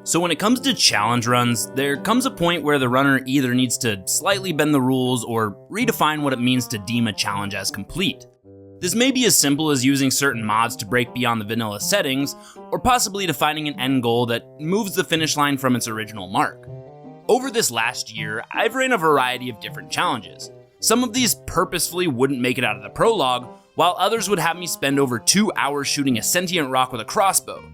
So when it comes to challenge runs, there comes a point where the runner either needs to slightly bend the rules or redefine what it means to deem a challenge as complete. This may be as simple as using certain mods to break beyond the vanilla settings, or possibly defining an end goal that moves the finish line from its original mark. Over this last year, I've ran a variety of different challenges. Some of these purposefully wouldn't make it out of the prologue, while others would have me spend over 2 hours shooting a sentient rock with a crossbow.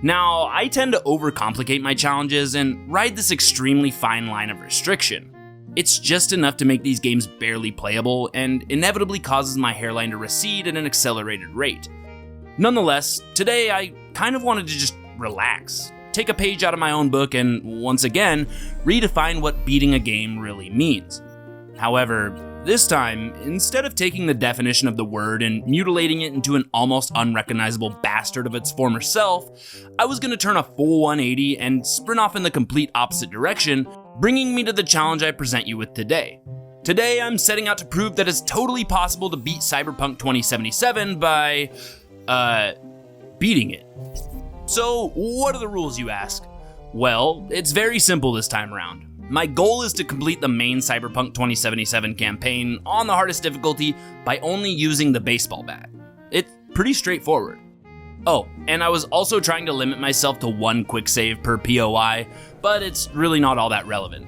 Now, I tend to overcomplicate my challenges and ride this extremely fine line of restriction. It's just enough to make these games barely playable and inevitably causes my hairline to recede at an accelerated rate. Nonetheless, today I kind of wanted to just relax, take a page out of my own book and, once again, redefine what beating a game really means. However, this time, instead of taking the definition of the word and mutilating it into an almost unrecognizable bastard of its former self, I was going to turn a full 180 and sprint off in the complete opposite direction, bringing me to the challenge I present you with today. Today, I'm setting out to prove that it's totally possible to beat Cyberpunk 2077 by, beating it. So, what are the rules, you ask? Well, it's very simple this time around. My goal is to complete the main Cyberpunk 2077 campaign on the hardest difficulty by only using the baseball bat. It's pretty straightforward. Oh, and I was also trying to limit myself to 1 quick save per POI, but it's really not all that relevant.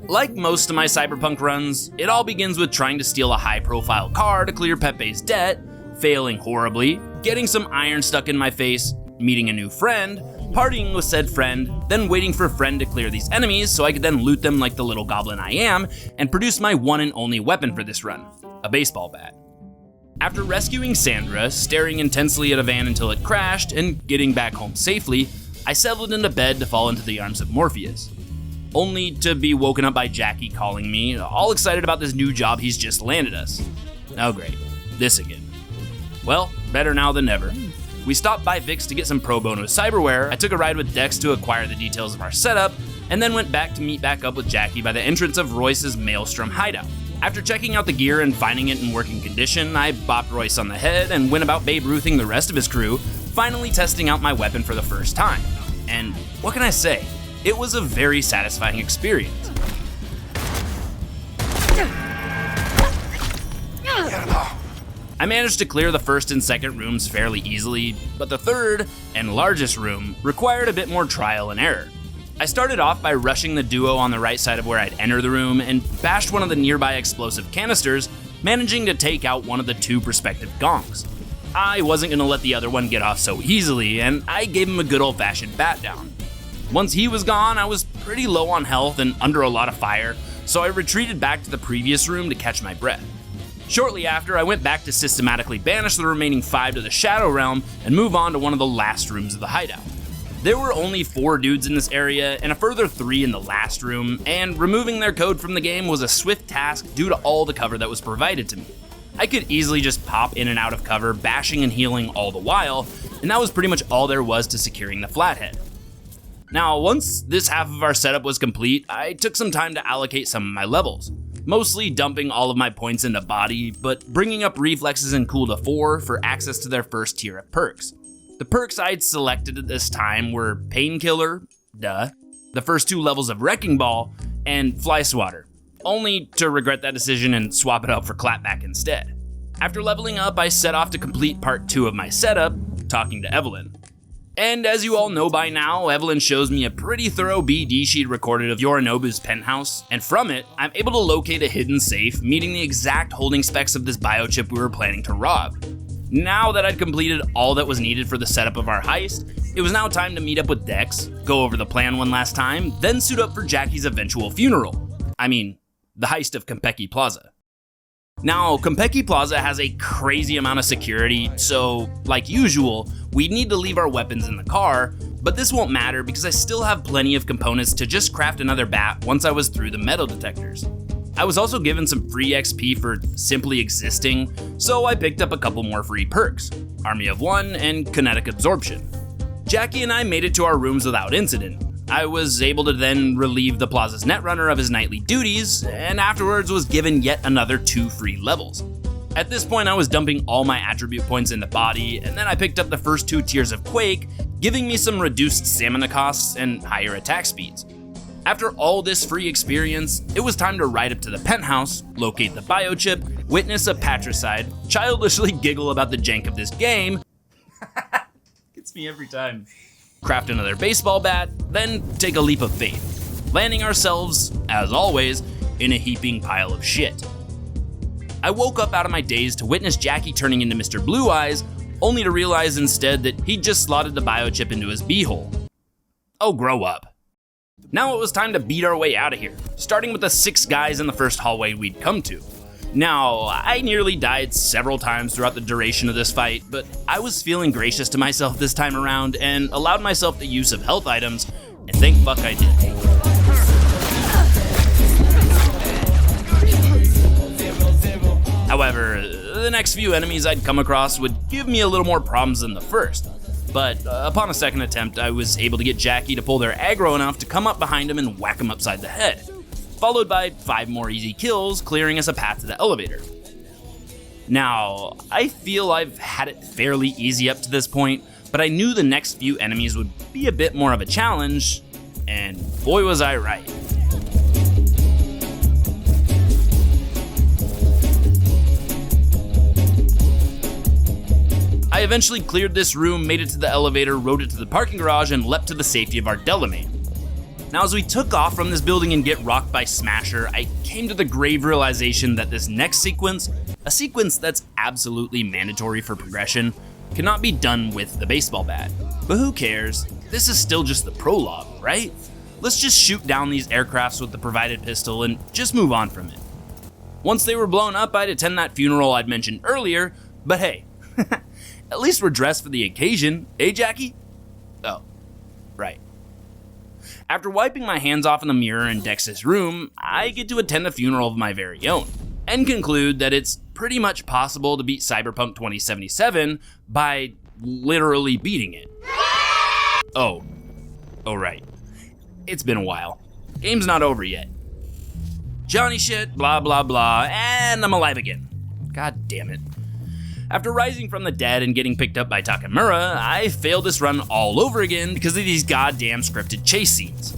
Like most of my Cyberpunk runs, it all begins with trying to steal a high-profile car to clear Pepe's debt, failing horribly, getting some iron stuck in my face, meeting a new friend, partying with said friend, then waiting for friend to clear these enemies so I could then loot them like the little goblin I am, and produce my one and only weapon for this run, a baseball bat. After rescuing Sandra, staring intensely at a van until it crashed, and getting back home safely, I settled into bed to fall into the arms of Morpheus. Only to be woken up by Jackie calling me, all excited about this new job he's just landed us. Oh great, this again. Well, better now than never. We stopped by Vix to get some pro bono cyberware, I took a ride with Dex to acquire the details of our setup, and then went back to meet back up with Jackie by the entrance of Royce's Maelstrom hideout. After checking out the gear and finding it in working condition, I bopped Royce on the head and went about Babe Ruthing the rest of his crew, finally testing out my weapon for the first time. And what can I say? It was a very satisfying experience. I managed to clear the first and second rooms fairly easily, but the third, and largest room, required a bit more trial and error. I started off by rushing the duo on the right side of where I'd enter the room and bashed one of the nearby explosive canisters, managing to take out one of the 2 prospective gongs. I wasn't going to let the other one get off so easily, and I gave him a good old-fashioned bat down. Once he was gone, I was pretty low on health and under a lot of fire, so I retreated back to the previous room to catch my breath. Shortly after, I went back to systematically banish the remaining 5 to the Shadow Realm and move on to one of the last rooms of the hideout. There were only 4 dudes in this area and a further 3 in the last room, and removing their code from the game was a swift task due to all the cover that was provided to me. I could easily just pop in and out of cover, bashing and healing all the while, and that was pretty much all there was to securing the flathead. Now, once this half of our setup was complete, I took some time to allocate some of my levels. Mostly dumping all of my points into body, but bringing up reflexes and cool to 4 for access to their first tier of perks. The perks I'd selected at this time were Painkiller, duh, the first 2 levels of Wrecking Ball, and Fly Swatter, only to regret that decision and swap it out for Clapback instead. After leveling up, I set off to complete part 2 of my setup, talking to Evelyn. And as you all know by now, Evelyn shows me a pretty thorough BD sheet recorded of Yorinobu's penthouse, and from it, I'm able to locate a hidden safe, meeting the exact holding specs of this biochip we were planning to rob. Now that I'd completed all that was needed for the setup of our heist, it was now time to meet up with Dex, go over the plan one last time, then suit up for Jackie's eventual funeral. I mean, the heist of Konpeki Plaza. Now, Konpeki Plaza has a crazy amount of security, so, like usual, we'd need to leave our weapons in the car, but this won't matter because I still have plenty of components to just craft another bat once I was through the metal detectors. I was also given some free XP for simply existing, so I picked up a couple more free perks, Army of One and Kinetic Absorption. Jackie and I made it to our rooms without incident. I was able to then relieve the Plaza's Netrunner of his nightly duties, and afterwards was given yet another 2 free levels. At this point, I was dumping all my attribute points into body, and then I picked up the first 2 tiers of Quake, giving me some reduced stamina costs and higher attack speeds. After all this free experience, it was time to ride up to the penthouse, locate the biochip, witness a patricide, childishly giggle about the jank of this game, gets me every time, craft another baseball bat, then take a leap of faith, landing ourselves, as always, in a heaping pile of shit. I woke up out of my daze to witness Jackie turning into Mr. Blue Eyes, only to realize instead that he'd just slotted the biochip into his beehole. Oh, grow up. Now it was time to beat our way out of here, starting with the 6 guys in the first hallway we'd come to. Now, I nearly died several times throughout the duration of this fight, but I was feeling gracious to myself this time around and allowed myself the use of health items, and thank fuck I did. However, the next few enemies I'd come across would give me a little more problems than the first. But upon a second attempt, I was able to get Jackie to pull their aggro enough to come up behind him and whack him upside the head, followed by 5 more easy kills, clearing us a path to the elevator. Now, I feel I've had it fairly easy up to this point, but I knew the next few enemies would be a bit more of a challenge, and boy was I right. I eventually cleared this room, made it to the elevator, rode it to the parking garage, and leapt to the safety of our Delamain. Now, as we took off from this building and get rocked by Smasher, I came to the grave realization that this next sequence, a sequence that's absolutely mandatory for progression, cannot be done with the baseball bat. But who cares? This is still just the prologue, right? Let's just shoot down these aircrafts with the provided pistol and just move on from it. Once they were blown up, I'd attend that funeral I'd mentioned earlier, but hey, at least we're dressed for the occasion, eh, Jackie? Oh, right. After wiping my hands off in the mirror in Dex's room, I get to attend a funeral of my very own, and conclude that it's pretty much possible to beat Cyberpunk 2077 by literally beating it. Oh, right. It's been a while. Game's not over yet. Johnny shit, blah blah blah, and I'm alive again. God damn it. After rising from the dead and getting picked up by Takamura, I failed this run all over again because of these goddamn scripted chase scenes.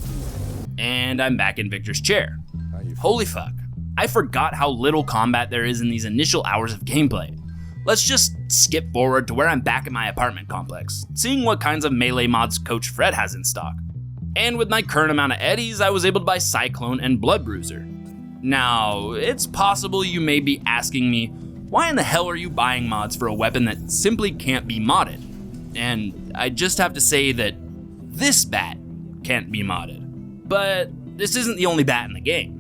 And I'm back in Victor's chair. Holy fuck, I forgot how little combat there is in these initial hours of gameplay. Let's just skip forward to where I'm back in my apartment complex, seeing what kinds of melee mods Coach Fred has in stock. And with my current amount of eddies, I was able to buy Cyclone and Blood Bruiser. Now, it's possible you may be asking me, why in the hell are you buying mods for a weapon that simply can't be modded? And I just have to say that this bat can't be modded. But this isn't the only bat in the game.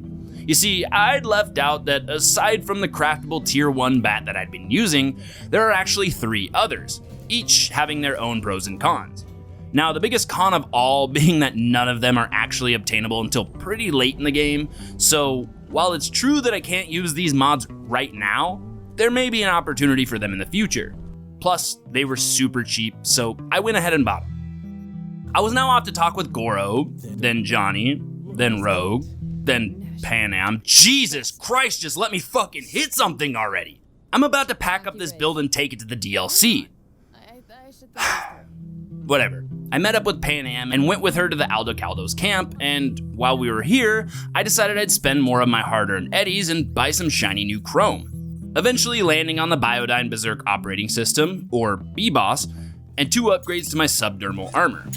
You see, I'd left out that aside from the craftable tier 1 bat that I'd been using, there are actually 3 others, each having their own pros and cons. Now, the biggest con of all being that none of them are actually obtainable until pretty late in the game, so while it's true that I can't use these mods right now, there may be an opportunity for them in the future. Plus, they were super cheap, so I went ahead and bought them. I was now off to talk with Goro, then Johnny, then Rogue, then Pan Am. Jesus Christ, just let me fucking hit something already! I'm about to pack up this build and take it to the DLC. Whatever. I met up with Pan Am and went with her to the Aldo Caldo's camp, and while we were here, I decided I'd spend more of my hard-earned eddies and buy some shiny new chrome. Eventually landing on the Biodyne Berserk operating system, or B-Boss, and 2 upgrades to my subdermal armor.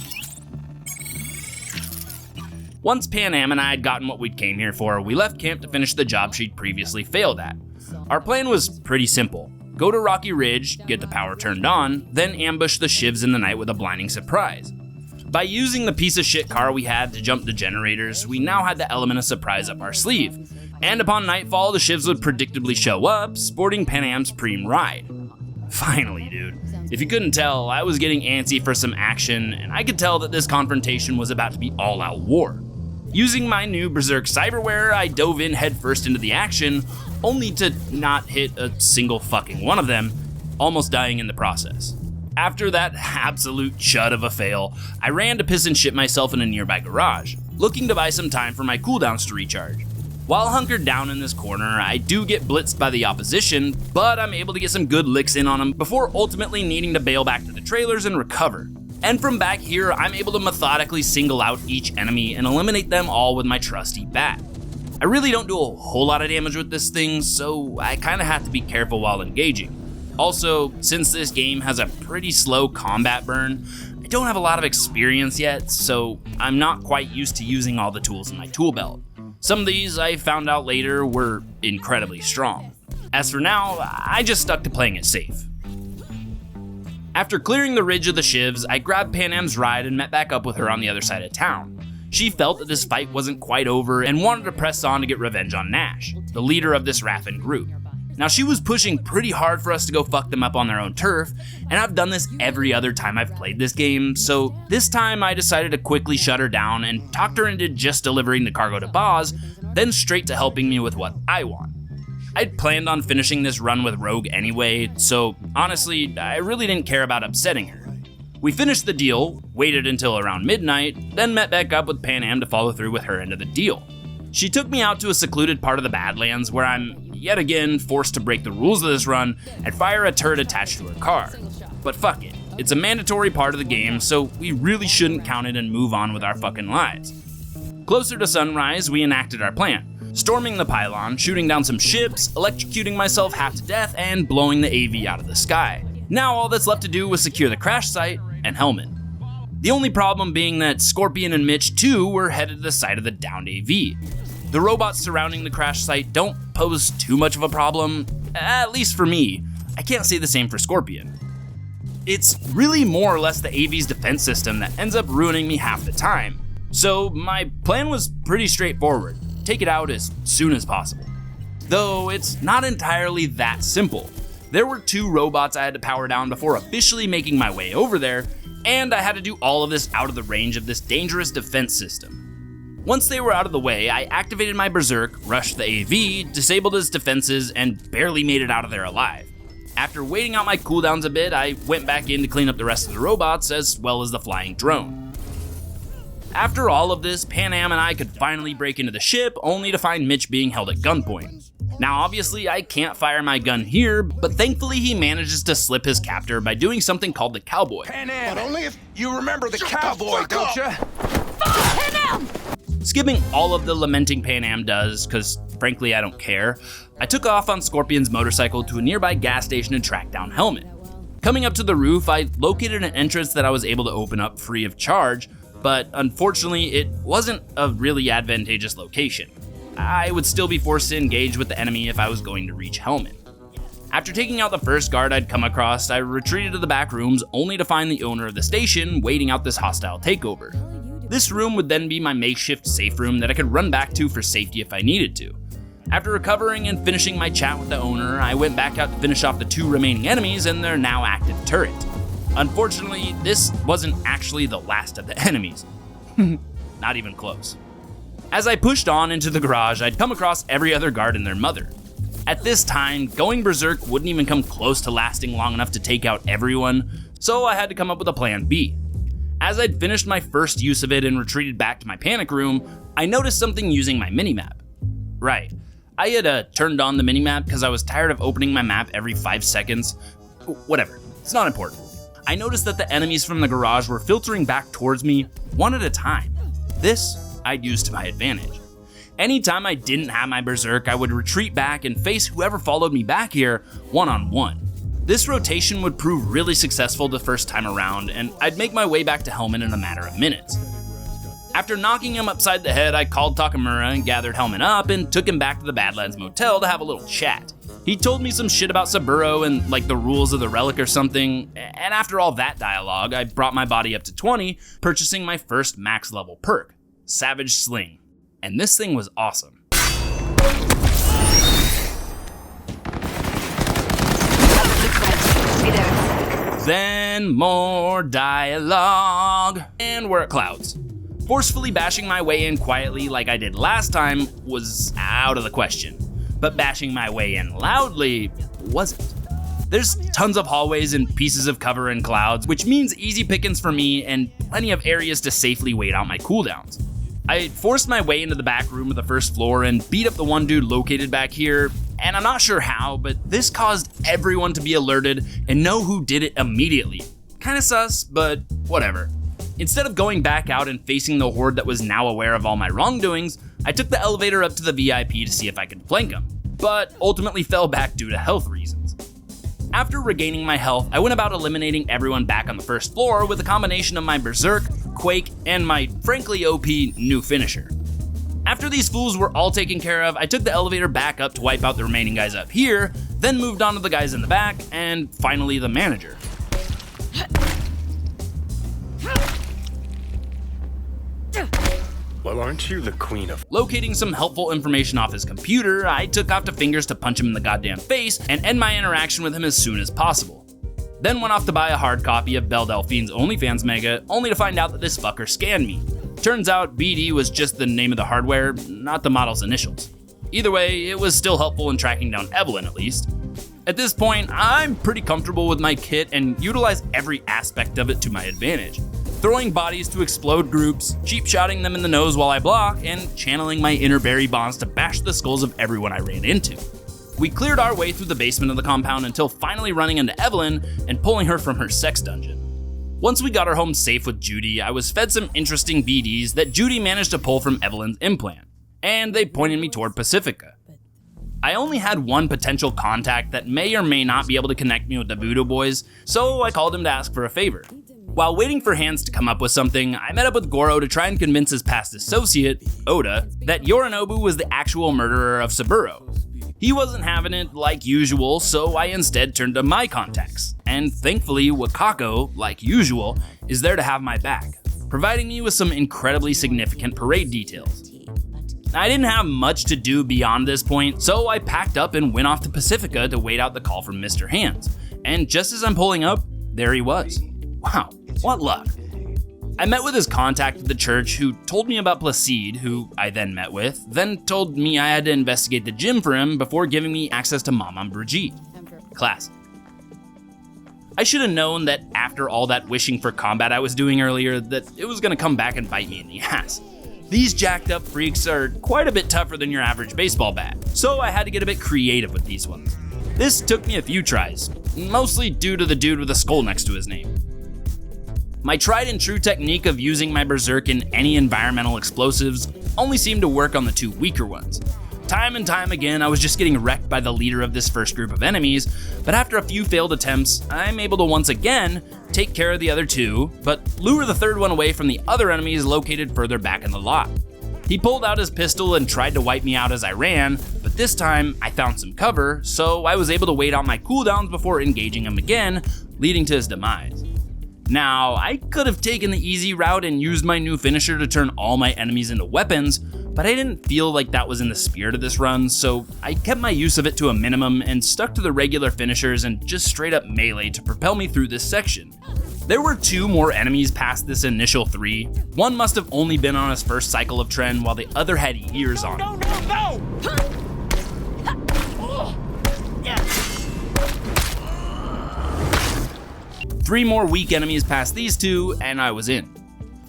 Once Pan Am and I had gotten what we'd came here for, we left camp to finish the job she'd previously failed at. Our plan was pretty simple. Go to Rocky Ridge, get the power turned on, then ambush the shivs in the night with a blinding surprise. By using the piece of shit car we had to jump the generators, we now had the element of surprise up our sleeve. And upon nightfall, the shivs would predictably show up, sporting Pan Am's Preem ride. Finally, dude. If you couldn't tell, I was getting antsy for some action, and I could tell that this confrontation was about to be all-out war. Using my new Berserk cyberware, I dove in headfirst into the action, only to not hit a single fucking one of them, almost dying in the process. After that absolute chud of a fail, I ran to piss and shit myself in a nearby garage, looking to buy some time for my cooldowns to recharge. While hunkered down in this corner, I do get blitzed by the opposition, but I'm able to get some good licks in on them before ultimately needing to bail back to the trailers and recover. And from back here, I'm able to methodically single out each enemy and eliminate them all with my trusty bat. I really don't do a whole lot of damage with this thing, so I kinda have to be careful while engaging. Also, since this game has a pretty slow combat burn, I don't have a lot of experience yet, so I'm not quite used to using all the tools in my tool belt. Some of these, I found out later, were incredibly strong. As for now, I just stuck to playing it safe. After clearing the ridge of the shivs, I grabbed Panam's ride and met back up with her on the other side of town. She felt that this fight wasn't quite over and wanted to press on to get revenge on Nash, the leader of this Raffen group. Now, she was pushing pretty hard for us to go fuck them up on their own turf, and I've done this every other time I've played this game, so this time I decided to quickly shut her down and talked her into just delivering the cargo to Boz, then straight to helping me with what I want. I'd planned on finishing this run with Rogue anyway, so honestly, I really didn't care about upsetting her. We finished the deal, waited until around midnight, then met back up with Panam to follow through with her end of the deal. She took me out to a secluded part of the Badlands where I'm, yet again, forced to break the rules of this run and fire a turret attached to her car. But fuck it, it's a mandatory part of the game, so we really shouldn't count it and move on with our fucking lives. Closer to sunrise, we enacted our plan, storming the pylon, shooting down some ships, electrocuting myself half to death, and blowing the AV out of the sky. Now all that's left to do was secure the crash site and Helmet. The only problem being that Scorpion and Mitch too were headed to the site of the downed AV. The robots surrounding the crash site don't pose too much of a problem, at least for me. I can't say the same for Scorpion. It's really more or less the AV's defense system that ends up ruining me half the time. So my plan was pretty straightforward, take it out as soon as possible. Though it's not entirely that simple. There were 2 robots I had to power down before officially making my way over there, and I had to do all of this out of the range of this dangerous defense system. Once they were out of the way, I activated my Berserk, rushed the AV, disabled its defenses, and barely made it out of there alive. After waiting out my cooldowns a bit, I went back in to clean up the rest of the robots as well as the flying drone. After all of this, Panam and I could finally break into the ship, only to find Mitch being held at gunpoint. Now obviously I can't fire my gun here, but thankfully he manages to slip his captor by doing something called the cowboy. Panam, but only if you remember the cowboy, don't you? Panam! Skipping all of the lamenting Panam does, cause frankly I don't care, I took off on Scorpion's motorcycle to a nearby gas station to track down Helmet. Coming up to the roof, I located an entrance that I was able to open up free of charge, but unfortunately it wasn't a really advantageous location. I would still be forced to engage with the enemy if I was going to reach Helmet. After taking out the first guard I'd come across, I retreated to the back rooms only to find the owner of the station waiting out this hostile takeover. This room would then be my makeshift safe room that I could run back to for safety if I needed to. After recovering and finishing my chat with the owner, I went back out to finish off the 2 remaining enemies and their now active turret. Unfortunately, this wasn't actually the last of the enemies. Not even close. As I pushed on into the garage, I'd come across every other guard and their mother. At this time, going berserk wouldn't even come close to lasting long enough to take out everyone, so I had to come up with a plan B. As I'd finished my first use of it and retreated back to my panic room, I noticed something using my minimap. Right, I had turned on the minimap because I was tired of opening my map every 5 seconds. Whatever, it's not important. I noticed that the enemies from the garage were filtering back towards me one at a time. This I'd use to my advantage. Anytime I didn't have my berserk, I would retreat back and face whoever followed me back here one-on-one. This rotation would prove really successful the first time around, and I'd make my way back to Helmet in a matter of minutes. After knocking him upside the head, I called Takamura and gathered Helmet up and took him back to the Badlands Motel to have a little chat. He told me some shit about Saburo and like the rules of the relic or something, and after all that dialogue, I brought my body up to 20, purchasing my first max level perk, Savage Sling. And this thing was awesome. Then more dialogue, and we're at Clouds. Forcefully bashing my way in quietly like I did last time was out of the question, but bashing my way in loudly wasn't. There's tons of hallways and pieces of cover in Clouds, which means easy pickings for me and plenty of areas to safely wait out my cooldowns. I forced my way into the back room of the first floor and beat up the one dude located back here, and I'm not sure how, but this caused everyone to be alerted and know who did it immediately, Kinda sus, but whatever. Instead of going back out and facing the horde that was now aware of all my wrongdoings, I took the elevator up to the VIP to see if I could flank him, but ultimately fell back due to health reasons. After regaining my health, I went about eliminating everyone back on the first floor with a combination of my Berserk, Quake, and my frankly OP new finisher. After these fools were all taken care of, I took the elevator back up to wipe out the remaining guys up here, then moved on to the guys in the back, and finally the manager. Well, aren't you the queen of... Locating some helpful information off his computer, I took off to fingers to punch him in the goddamn face and end my interaction with him as soon as possible. Then went off to buy a hard copy of Belle Delphine's OnlyFans mega, only to find out that this fucker scanned me. Turns out BD was just the name of the hardware, not the model's initials. Either way, it was still helpful in tracking down Evelyn at least. At this point, I'm pretty comfortable with my kit and utilize every aspect of it to my advantage. Throwing bodies to explode groups, cheap-shotting them in the nose while I block, and channeling my inner Barry Bonds to bash the skulls of everyone I ran into. We cleared our way through the basement of the compound until finally running into Evelyn and pulling her from her sex dungeon. Once we got her home safe with Judy, I was fed some interesting BDs that Judy managed to pull from Evelyn's implant, and they pointed me toward Pacifica. I only had one potential contact that may or may not be able to connect me with the Voodoo Boys, so I called him to ask for a favor. While waiting for Hans to come up with something, I met up with Goro to try and convince his past associate, Oda, that Yorinobu was the actual murderer of Saburo. He wasn't having it like usual, so I instead turned to my contacts, and thankfully Wakako, like usual, is there to have my back, providing me with some incredibly significant parade details. I didn't have much to do beyond this point, so I packed up and went off to Pacifica to wait out the call from Mr. Hands, and just as I'm pulling up, there he was. Wow, what luck. I met with his contact at the church who told me about Placide, who I then met with, then told me I had to investigate the gym for him before giving me access to Maman Brigitte. Classic. I should have known that after all that wishing for combat I was doing earlier, that it was gonna come back and bite me in the ass. These jacked up freaks are quite a bit tougher than your average baseball bat, so I had to get a bit creative with these ones. This took me a few tries, mostly due to the dude with a skull next to his name. My tried and true technique of using my Berserk in any environmental explosives only seemed to work on the two weaker ones. Time and time again, I was just getting wrecked by the leader of this first group of enemies, but after a few failed attempts, I'm able to once again take care of the other two, but lure the third one away from the other enemies located further back in the lot. He pulled out his pistol and tried to wipe me out as I ran, but this time I found some cover, so I was able to wait out my cooldowns before engaging him again, leading to his demise. Now, I could have taken the easy route and used my new finisher to turn all my enemies into weapons, but I didn't feel like that was in the spirit of this run, so I kept my use of it to a minimum and stuck to the regular finishers and just straight up melee to propel me through this section. There were 2 more enemies past this initial 3. One must have only been on his first cycle of trend while the other had years on it. No! 3 more weak enemies past these 2, and I was in.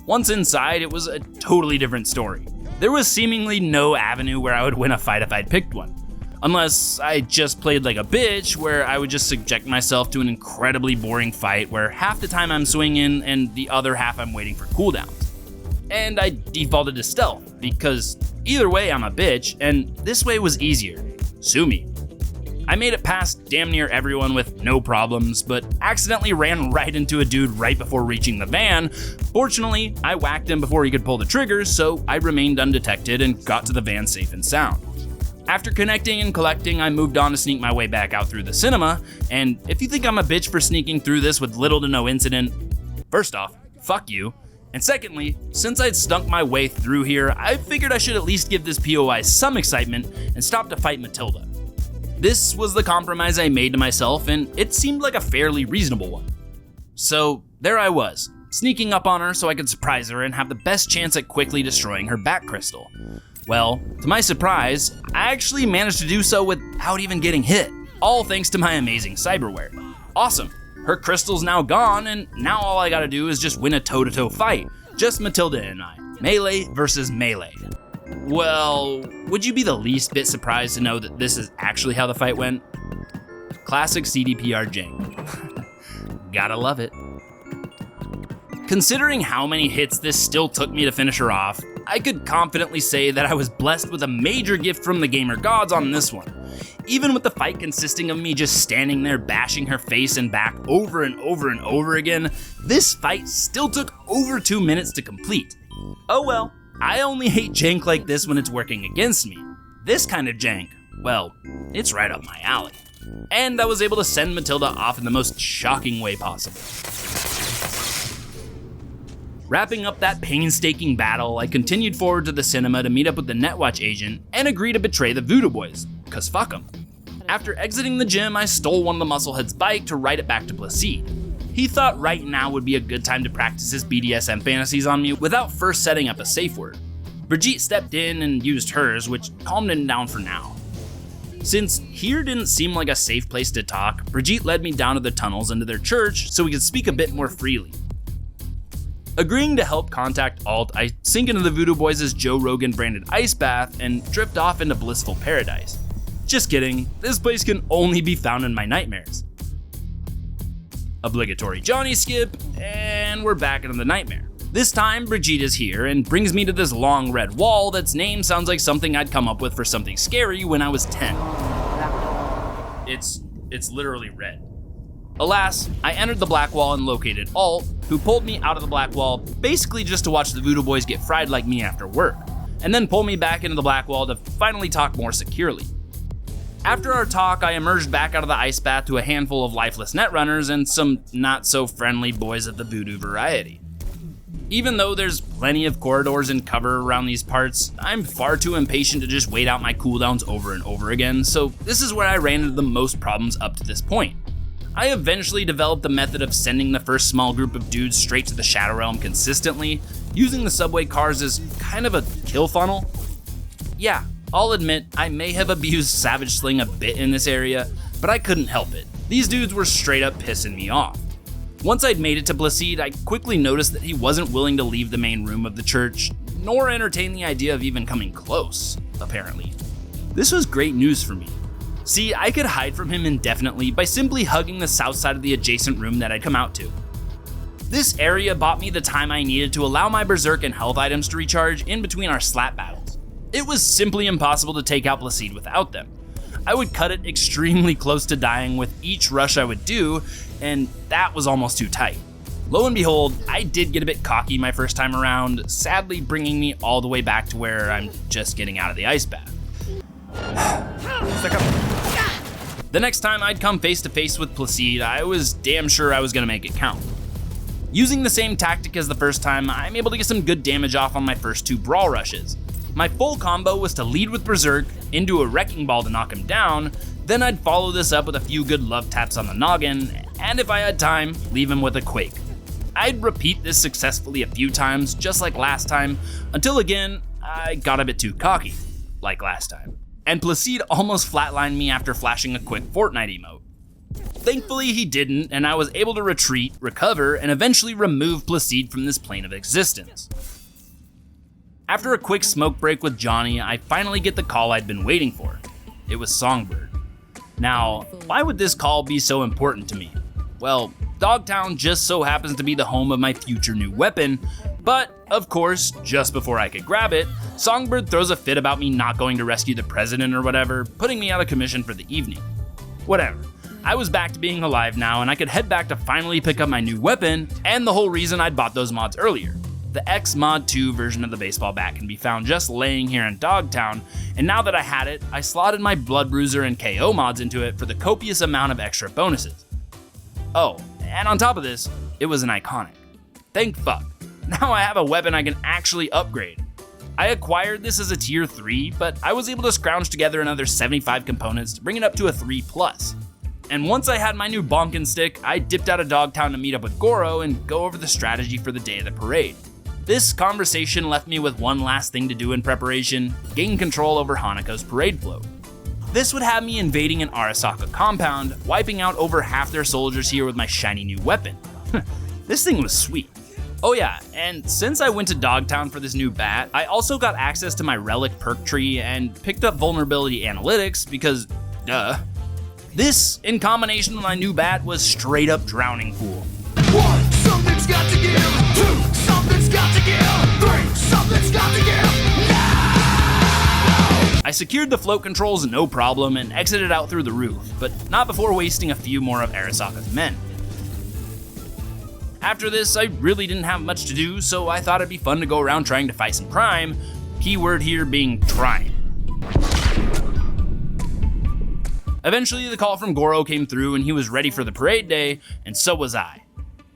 Once inside, it was a totally different story. There was seemingly no avenue where I would win a fight if I'd picked one. Unless I just played like a bitch, where I would just subject myself to an incredibly boring fight where half the time I'm swinging and the other half I'm waiting for cooldowns. And I defaulted to stealth, because either way I'm a bitch, and this way was easier. Sue me. I made it past damn near everyone with no problems, but accidentally ran right into a dude right before reaching the van. Fortunately, I whacked him before he could pull the triggers, so I remained undetected and got to the van safe and sound. After connecting and collecting, I moved on to sneak my way back out through the cinema, and if you think I'm a bitch for sneaking through this with little to no incident, first off, fuck you. And secondly, since I'd stunk my way through here, I figured I should at least give this POI some excitement and stop to fight Matilda. This was the compromise I made to myself, and it seemed like a fairly reasonable one. So there I was, sneaking up on her so I could surprise her and have the best chance at quickly destroying her back crystal. Well, to my surprise, I actually managed to do so without even getting hit, all thanks to my amazing cyberware. Awesome, her crystal's now gone, and now all I gotta do is just win a toe-to-toe fight, just Matilda and I, melee versus melee. Well, would you be the least bit surprised to know that this is actually how the fight went? Classic CDPR jank. Gotta love it. Considering how many hits this still took me to finish her off, I could confidently say that I was blessed with a major gift from the gamer gods on this one. Even with the fight consisting of me just standing there bashing her face and back over and over and over again, this fight still took over 2 minutes to complete. Oh well, I only hate jank like this when it's working against me. This kind of jank, well, it's right up my alley. And I was able to send Matilda off in the most shocking way possible. Wrapping up that painstaking battle, I continued forward to the cinema to meet up with the Netwatch agent and agree to betray the Voodoo Boys, cause fuck them. After exiting the gym, I stole one of the Musclehead's bike to ride it back to Placide. He thought right now would be a good time to practice his BDSM fantasies on me without first setting up a safe word. Brigitte stepped in and used hers, which calmed him down for now. Since here didn't seem like a safe place to talk, Brigitte led me down to the tunnels into their church so we could speak a bit more freely. Agreeing to help contact Alt, I sink into the Voodoo Boys' Joe Rogan branded ice bath and drift off into blissful paradise. Just kidding, this place can only be found in my nightmares. Obligatory Johnny skip, and we're back into the nightmare. This time, Brigitte is here and brings me to this long red wall that's name sounds like something I'd come up with for something scary when I was 10. It's literally red. Alas, I entered the black wall and located Alt, who pulled me out of the black wall basically just to watch the Voodoo Boys get fried like me after work, and then pull me back into the black wall to finally talk more securely. After our talk, I emerged back out of the ice bath to a handful of lifeless netrunners and some not-so-friendly boys of the voodoo variety. Even though there's plenty of corridors and cover around these parts, I'm far too impatient to just wait out my cooldowns over and over again, so this is where I ran into the most problems up to this point. I eventually developed the method of sending the first small group of dudes straight to the Shadow Realm consistently, using the subway cars as kind of a kill funnel. Yeah, I'll admit I may have abused Savage Sling a bit in this area, but I couldn't help it. These dudes were straight up pissing me off. Once I'd made it to Placide, I quickly noticed that he wasn't willing to leave the main room of the church, nor entertain the idea of even coming close, apparently. This was great news for me. See, I could hide from him indefinitely by simply hugging the south side of the adjacent room that I'd come out to. This area bought me the time I needed to allow my berserk and health items to recharge in between our slap battles. It was simply impossible to take out Placide without them. I would cut it extremely close to dying with each rush I would do, and that was almost too tight. Lo and behold, I did get a bit cocky my first time around, sadly bringing me all the way back to where I'm just getting out of the ice bath. The next time I'd come face to face with Placide, I was damn sure I was gonna make it count. Using the same tactic as the first time, I'm able to get some good damage off on my first 2 brawl rushes. My full combo was to lead with Berserk, into a Wrecking Ball to knock him down, then I'd follow this up with a few good love taps on the noggin, and if I had time, leave him with a Quake. I'd repeat this successfully a few times, just like last time, until again, I got a bit too cocky, like last time. And Placide almost flatlined me after flashing a quick Fortnite emote. Thankfully he didn't, and I was able to retreat, recover, and eventually remove Placide from this plane of existence. After a quick smoke break with Johnny, I finally get the call I'd been waiting for. It was Songbird. Now, why would this call be so important to me? Well, Dogtown just so happens to be the home of my future new weapon, but, of course, just before I could grab it, Songbird throws a fit about me not going to rescue the president or whatever, putting me out of commission for the evening. Whatever. I was back to being alive now, and I could head back to finally pick up my new weapon, and the whole reason I'd bought those mods earlier. The X Mod 2 version of the baseball bat can be found just laying here in Dogtown, and now that I had it, I slotted my Blood Bruiser and KO mods into it for the copious amount of extra bonuses. Oh, and on top of this, it was an iconic. Thank fuck. Now I have a weapon I can actually upgrade. I acquired this as a tier 3, but I was able to scrounge together another 75 components to bring it up to a 3+. And once I had my new bonkin stick, I dipped out of Dogtown to meet up with Goro and go over the strategy for the day of the parade. This conversation left me with one last thing to do in preparation: gain control over Hanako's parade float. This would have me invading an Arasaka compound, wiping out over half their soldiers here with my shiny new weapon. This thing was sweet. Oh yeah, and since I went to Dogtown for this new bat, I also got access to my relic perk tree and picked up vulnerability analytics because, duh. This, in combination with my new bat, was straight up drowning pool. What? Something's got to give! 2, something's got to give. 3, something's got to give. I secured the float controls no problem and exited out through the roof, but not before wasting a few more of Arasaka's men. After this, I really didn't have much to do, so I thought it'd be fun to go around trying to fight some crime, keyword here being trying. Eventually, the call from Goro came through and he was ready for the parade day, and so was I.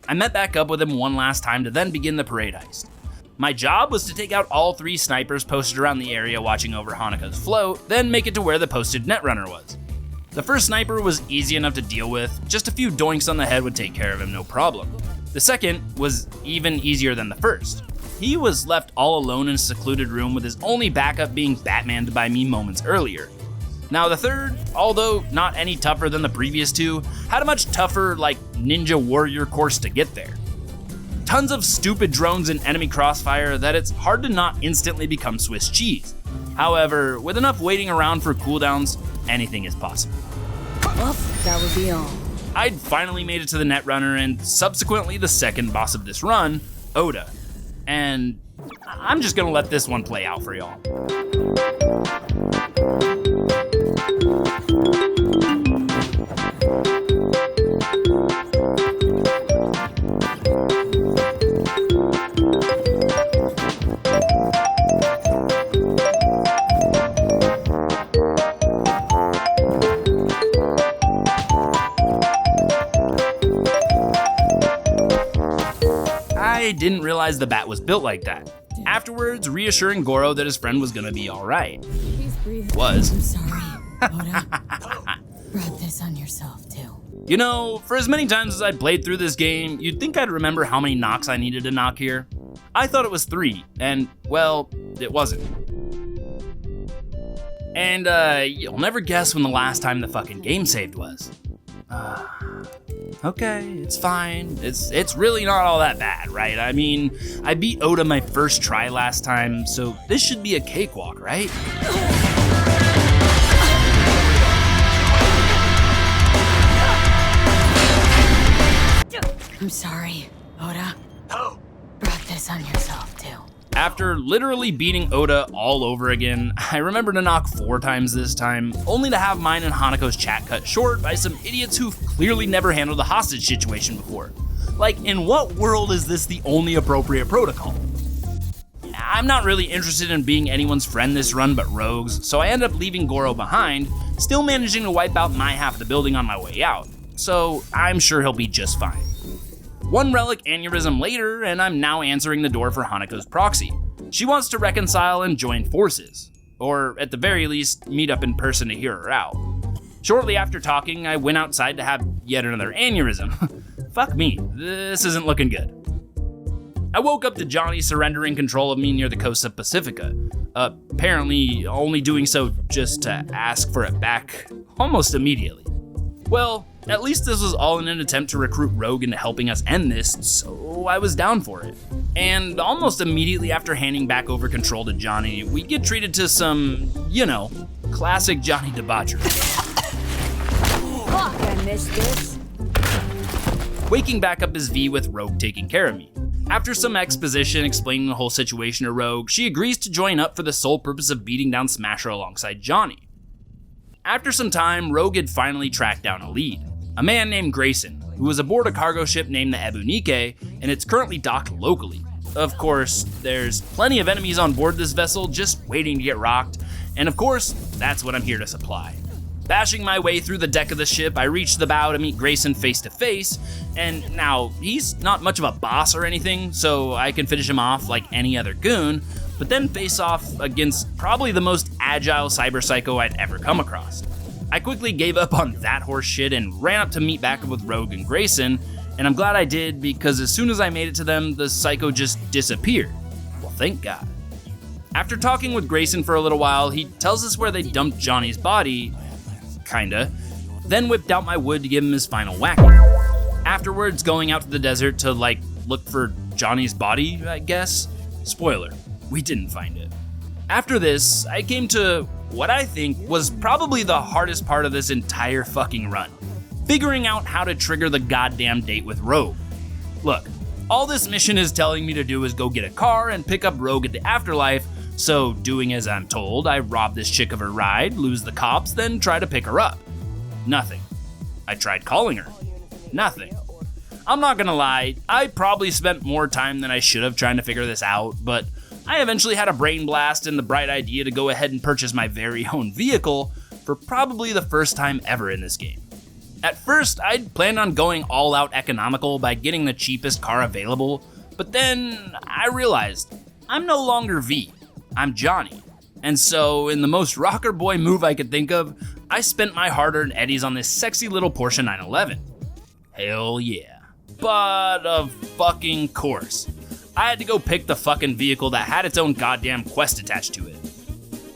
I met back up with him one last time to then begin the parade heist. My job was to take out all 3 snipers posted around the area watching over Hanaka's float, then make it to where the posted netrunner was. The first sniper was easy enough to deal with, just a few doinks on the head would take care of him no problem. The second was even easier than the first. He was left all alone in a secluded room with his only backup being Batmaned by me moments earlier. Now the third, although not any tougher than the previous 2, had a much tougher, ninja warrior course to get there. Tons of stupid drones and enemy crossfire that it's hard to not instantly become Swiss cheese. However, with enough waiting around for cooldowns, anything is possible. Well, that would be all. I'd finally made it to the netrunner and subsequently the second boss of this run, Oda. And I'm just gonna let this one play out for y'all. I didn't realize the bat was built like that. Afterwards, reassuring Goro that his friend was gonna be alright. Please breathe. Was. I'm sorry, Oda. Brought this on yourself, too. You know, for as many times as I played through this game, you'd think I'd remember how many knocks I needed to knock here. I thought it was 3, and, well, it wasn't. And, you'll never guess when the last time the fucking game saved was. Okay, it's fine. It's really not all that bad, right? I mean, I beat Oda my first try last time, so this should be a cakewalk, right? I'm sorry, Oda. Brought this on yourself, too. After literally beating Oda all over again, I remember to knock 4 times this time, only to have mine and Hanako's chat cut short by some idiots who've clearly never handled a hostage situation before. Like, in what world is this the only appropriate protocol? I'm not really interested in being anyone's friend this run but Rogue's, so I end up leaving Goro behind, still managing to wipe out my half of the building on my way out, so I'm sure he'll be just fine. 1 relic aneurysm later, and I'm now answering the door for Hanako's proxy. She wants to reconcile and join forces, or at the very least, meet up in person to hear her out. Shortly after talking, I went outside to have yet another aneurysm. Fuck me, this isn't looking good. I woke up to Johnny surrendering control of me near the coast of Pacifica, apparently only doing so just to ask for it back almost immediately. Well, at least this was all in an attempt to recruit Rogue into helping us end this, so I was down for it. And almost immediately after handing back over control to Johnny, we get treated to some, classic Johnny debauchery. Fuck, I missed this. Waking back up is V with Rogue taking care of me. After some exposition explaining the whole situation to Rogue, she agrees to join up for the sole purpose of beating down Smasher alongside Johnny. After some time, Rogue had finally tracked down a lead. A man named Grayson, who was aboard a cargo ship named the Ebunike, and it's currently docked locally. Of course, there's plenty of enemies on board this vessel just waiting to get rocked, and of course, that's what I'm here to supply. Bashing my way through the deck of the ship, I reach the bow to meet Grayson face to face, and now, he's not much of a boss or anything, so I can finish him off like any other goon, but then face off against probably the most agile cyber psycho I'd ever come across. I quickly gave up on that horse shit and ran up to meet back up with Rogue and Grayson, and I'm glad I did because as soon as I made it to them, the psycho just disappeared. Well, thank God. After talking with Grayson for a little while, he tells us where they dumped Johnny's body, kinda, then whipped out my wood to give him his final whacking. Afterwards, going out to the desert to, look for Johnny's body, I guess. Spoiler, we didn't find it. After this, I came to what I think was probably the hardest part of this entire fucking run. Figuring out how to trigger the goddamn date with Rogue. Look, All this mission is telling me to do is go get a car and pick up Rogue at the afterlife, so doing as I'm told, I rob this chick of her ride, lose the cops, then try to pick her up. Nothing. I tried calling her. Nothing. I'm not gonna lie, I probably spent more time than I should have trying to figure this out, but I eventually had a brain blast and the bright idea to go ahead and purchase my very own vehicle for probably the first time ever in this game. At first, I'd planned on going all out economical by getting the cheapest car available, but then I realized I'm no longer V, I'm Johnny. And so, in the most rocker boy move I could think of, I spent my hard-earned eddies on this sexy little Porsche 911. Hell yeah. But of fucking course, I had to go pick the fucking vehicle that had its own goddamn quest attached to it.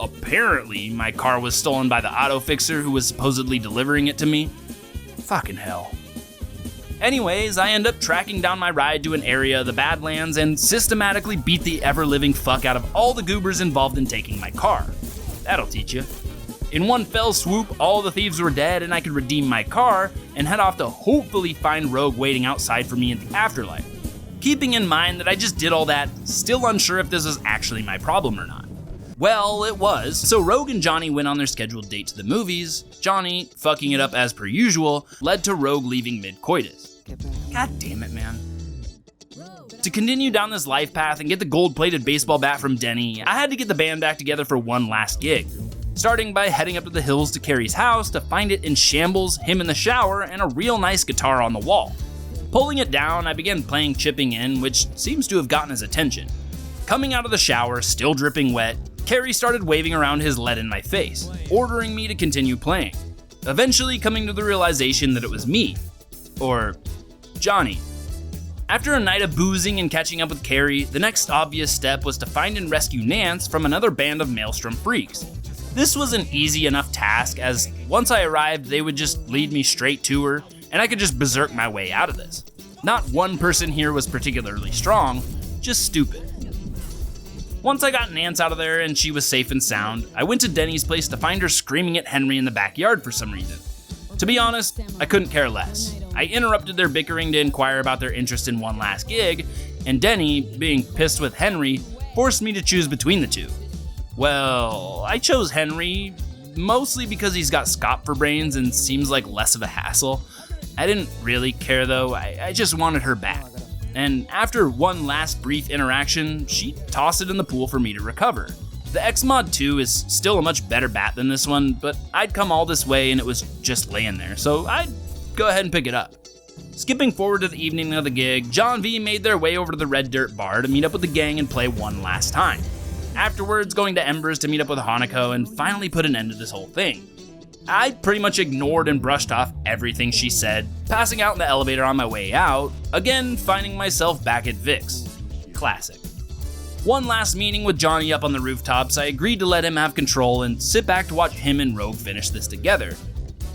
Apparently, my car was stolen by the auto fixer who was supposedly delivering it to me. Fucking hell. Anyways, I end up tracking down my ride to an area of the Badlands and systematically beat the ever-living fuck out of all the goobers involved in taking my car. That'll teach you. In one fell swoop, all the thieves were dead and I could redeem my car and head off to hopefully find Rogue waiting outside for me in the afterlife. Keeping in mind that I just did all that, still unsure if this was actually my problem or not. Well, it was, so Rogue and Johnny went on their scheduled date to the movies. Johnny, fucking it up as per usual, led to Rogue leaving mid-coitus. God damn it, man. To continue down this life path and get the gold-plated baseball bat from Denny, I had to get the band back together for one last gig. Starting by heading up to the hills to Carrie's house to find it in shambles, him in the shower, and a real nice guitar on the wall. Pulling it down, I began playing Chipping In, which seems to have gotten his attention. Coming out of the shower, still dripping wet, Carrie started waving around his lead in my face, ordering me to continue playing, eventually coming to the realization that it was me, or Johnny. After a night of boozing and catching up with Carrie, the next obvious step was to find and rescue Nance from another band of Maelstrom freaks. This was an easy enough task, as once I arrived, they would just lead me straight to her, and I could just berserk my way out of this. Not one person here was particularly strong, just stupid. Once I got Nance out of there and she was safe and sound, I went to Denny's place to find her screaming at Henry in the backyard for some reason. To be honest, I couldn't care less. I interrupted their bickering to inquire about their interest in one last gig, and Denny, being pissed with Henry, forced me to choose between the two. Well, I chose Henry, mostly because he's got scop for brains and seems like less of a hassle. I didn't really care though, I just wanted her back. And after one last brief interaction, she tossed it in the pool for me to recover. The X-Mod 2 is still a much better bat than this one, but I'd come all this way and it was just laying there, so I'd go ahead and pick it up. Skipping forward to the evening of the gig, John V made their way over to the Red Dirt Bar to meet up with the gang and play one last time. Afterwards, going to Embers to meet up with Hanako and finally put an end to this whole thing. I pretty much ignored and brushed off everything she said, passing out in the elevator on my way out, again finding myself back at Vic's. Classic. One last meeting with Johnny up on the rooftops, I agreed to let him have control and sit back to watch him and Rogue finish this together.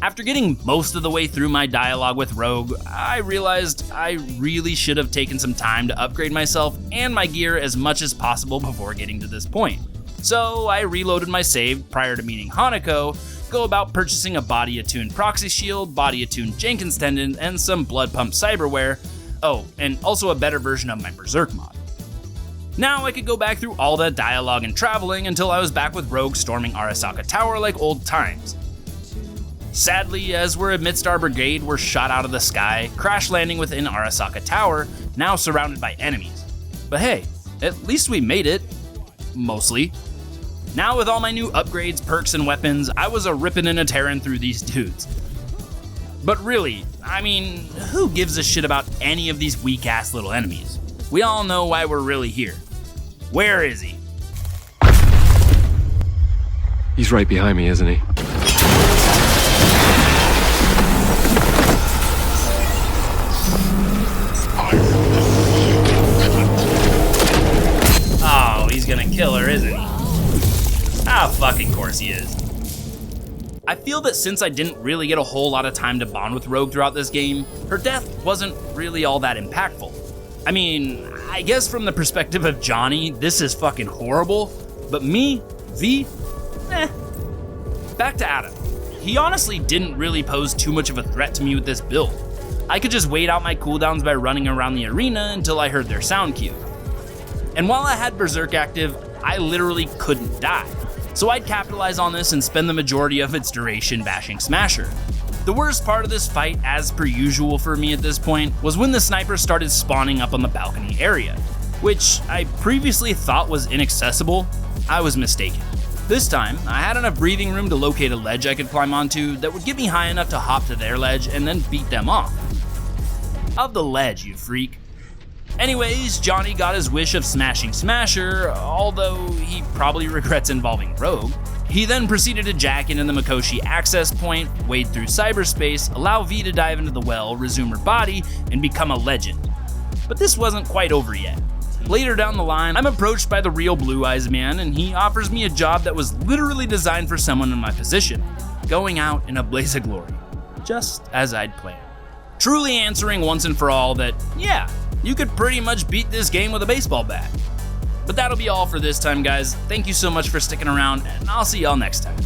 After getting most of the way through my dialogue with Rogue, I realized I really should have taken some time to upgrade myself and my gear as much as possible before getting to this point. So I reloaded my save prior to meeting Hanako, go about purchasing a body-attuned proxy shield, body-attuned Jenkins tendon, and some blood pump cyberware. Oh, and also a better version of my Berserk mod. Now I could go back through all that dialogue and traveling until I was back with Rogue storming Arasaka Tower like old times. Sadly, as we're amidst our brigade, we're shot out of the sky, crash landing within Arasaka Tower, now surrounded by enemies. But hey, at least we made it. Mostly. Now with all my new upgrades, perks, and weapons, I was a rippin' and a tearin' through these dudes. But really, I mean, who gives a shit about any of these weak-ass little enemies? We all know why we're really here. Where is he? He's right behind me, isn't he? Oh, he's gonna kill her, isn't he? Ah, fucking course he is. I feel that since I didn't really get a whole lot of time to bond with Rogue throughout this game, her death wasn't really all that impactful. I mean, I guess from the perspective of Johnny, this is fucking horrible, but me, V, Back to Adam. He honestly didn't really pose too much of a threat to me with this build. I could just wait out my cooldowns by running around the arena until I heard their sound cue. And while I had Berserk active, I literally couldn't die. So I'd capitalize on this and spend the majority of its duration bashing Smasher. The worst part of this fight, as per usual for me at this point, was when the sniper started spawning up on the balcony area, which I previously thought was inaccessible. I was mistaken. This time, I had enough breathing room to locate a ledge I could climb onto that would get me high enough to hop to their ledge and then beat them off. Of the ledge, you freak. Anyways, Johnny got his wish of smashing Smasher, although he probably regrets involving Rogue. He then proceeded to jack into the Mikoshi access point, wade through cyberspace, allow V to dive into the well, resume her body, and become a legend. But this wasn't quite over yet. Later down the line, I'm approached by the real Blue Eyes man, and he offers me a job that was literally designed for someone in my position, going out in a blaze of glory, just as I'd planned. Truly answering once and for all that, yeah, you could pretty much beat this game with a baseball bat. But that'll be all for this time, guys. Thank you so much for sticking around, and I'll see y'all next time.